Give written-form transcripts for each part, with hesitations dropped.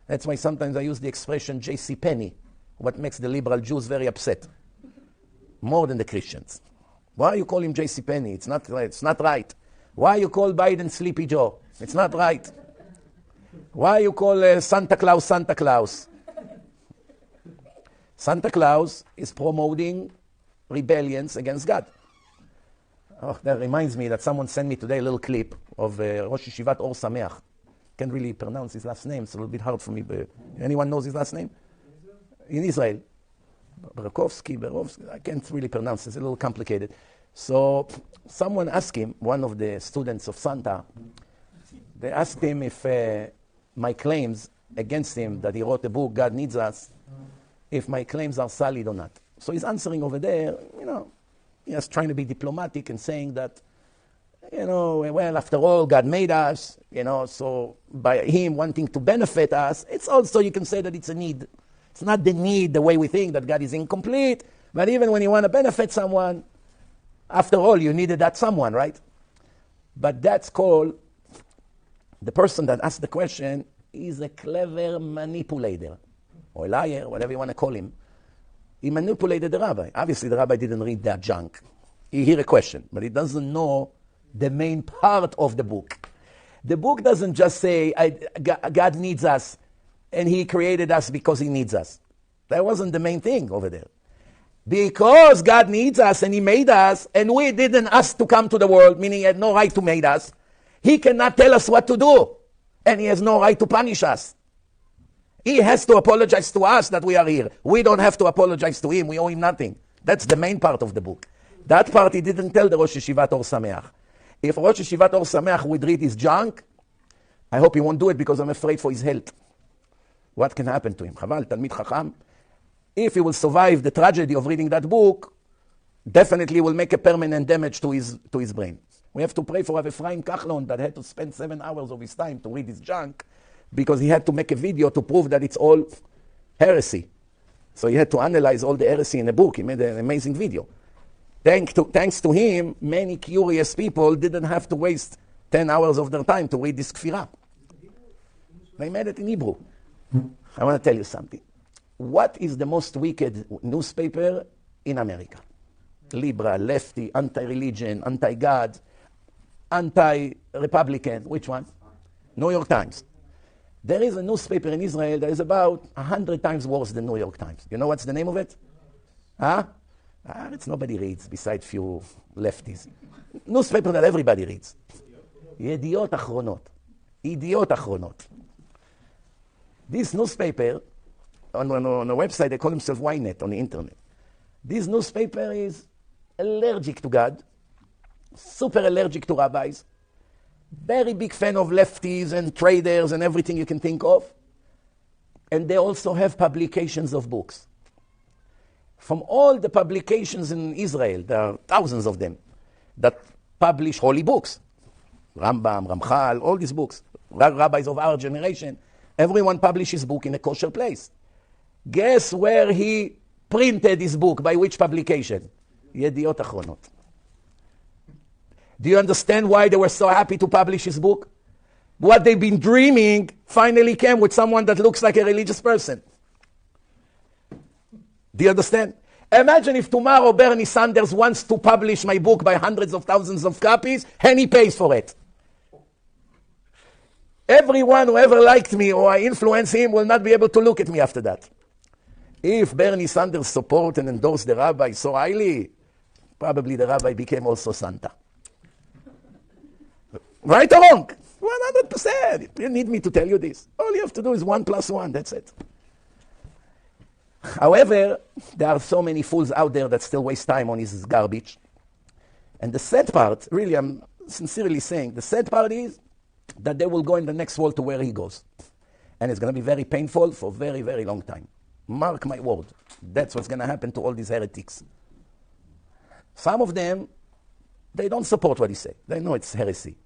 That's why sometimes I use the expression J.C. Penney, what makes the liberal Jews very upset, more than the Christians. Why you call him J.C. Penney? It's not right. Why you call Biden Sleepy Joe? It's not right. Why you call Santa Claus Santa Claus? Santa Claus is promoting rebellions against God. Oh, that reminds me that someone sent me today a little clip of Rosh Yeshivat Or Sameach. Can't really pronounce his last name. It's a little bit hard for me. But anyone knows his last name? In Israel. Berovsky. I can't really pronounce it. It's a little complicated. So someone asked him, one of the students of Santa, they asked him if my claims against him that he wrote a book, God Needs Us, if my claims are solid or not. So he's answering over there, he's trying to be diplomatic and saying that, well, after all, God made us, so by him wanting to benefit us, it's also, you can say that it's a need. It's not the need the way we think that God is incomplete, but even when you want to benefit someone, after all, you needed that someone, right? But that's called, the person that asked the question is a clever manipulator, or a liar, whatever you want to call him. He manipulated the rabbi. Obviously, the rabbi didn't read that junk. He heard a question, but he doesn't know the main part of the book. The book doesn't just say, God needs us, and he created us because he needs us. That wasn't the main thing over there. Because God needs us, and he made us, and we didn't ask to come to the world, meaning he had no right to make us, he cannot tell us what to do, and he has no right to punish us. He has to apologize to us that we are here. We don't have to apologize to him. We owe him nothing. That's the main part of the book. That part he didn't tell the Rosh Yeshivat Or Sameach. If Rosh Yeshivat Or Sameach would read his junk, I hope he won't do it because I'm afraid for his health. What can happen to him? Chaval, Talmid Chacham. If he will survive the tragedy of reading that book, definitely will make a permanent damage to his brain. We have to pray for Rav Ephraim Kachlon that had to spend 7 hours of his time to read his junk because he had to make a video to prove that it's all heresy. So he had to analyze all the heresy in the book. He made an amazing video. Thanks to him, many curious people didn't have to waste 10 hours of their time to read this Kfirah. They made it in Hebrew. I want to tell you something. What is the most wicked newspaper in America? Liberal, lefty, anti-religion, anti-God, anti-Republican. Which one? New York Times. There is a newspaper in Israel that is about 100 times worse than New York Times. You know what's the name of it? It's nobody reads besides few lefties. Newspaper that everybody reads. Yediot Achronot. Yediot Achronot. This newspaper, on a website, they call themselves Ynet on the internet. This newspaper is allergic to God, super allergic to rabbis, very big fan of lefties and traders and everything you can think of. And they also have publications of books. From all the publications in Israel, there are thousands of them, that publish holy books. Rambam, Ramchal, all these books. Rabbis of our generation, everyone publishes book in a kosher place. Guess where he printed his book, by which publication? Yediot Achronot. Do you understand why they were so happy to publish his book? What they've been dreaming finally came with someone that looks like a religious person. Do you understand? Imagine if tomorrow Bernie Sanders wants to publish my book by hundreds of thousands of copies, and he pays for it. Everyone who ever liked me or I influenced him will not be able to look at me after that. If Bernie Sanders support and endorse the rabbi so highly, probably the rabbi became also Santa. Right or wrong? 100%. You don't need me to tell you this. All you have to do is 1 + 1. That's it. However, there are so many fools out there that still waste time on his garbage. And the sad part, really, I'm sincerely saying, the sad part is that they will go in the next world to where he goes. And it's going to be very painful for a very, very long time. Mark my word. That's what's going to happen to all these heretics. Some of them, they don't support what he says. They know it's heresy.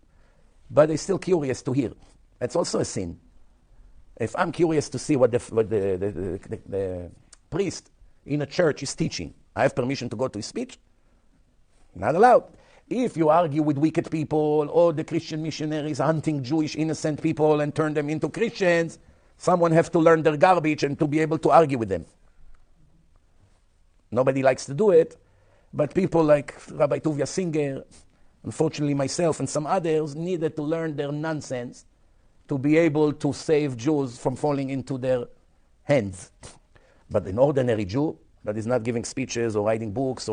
But they're still curious to hear. That's also a sin. If I'm curious to see what the priest in a church is teaching, I have permission to go to his speech? Not allowed. If you argue with wicked people or the Christian missionaries hunting Jewish innocent people and turn them into Christians, Someone have to learn their garbage and to be able to argue with them. Nobody likes to do it, but people like Rabbi Tuvia Singer, unfortunately myself and some others, needed to learn their nonsense to be able to save Jews from falling into their hands. But an ordinary Jew that is not giving speeches or writing books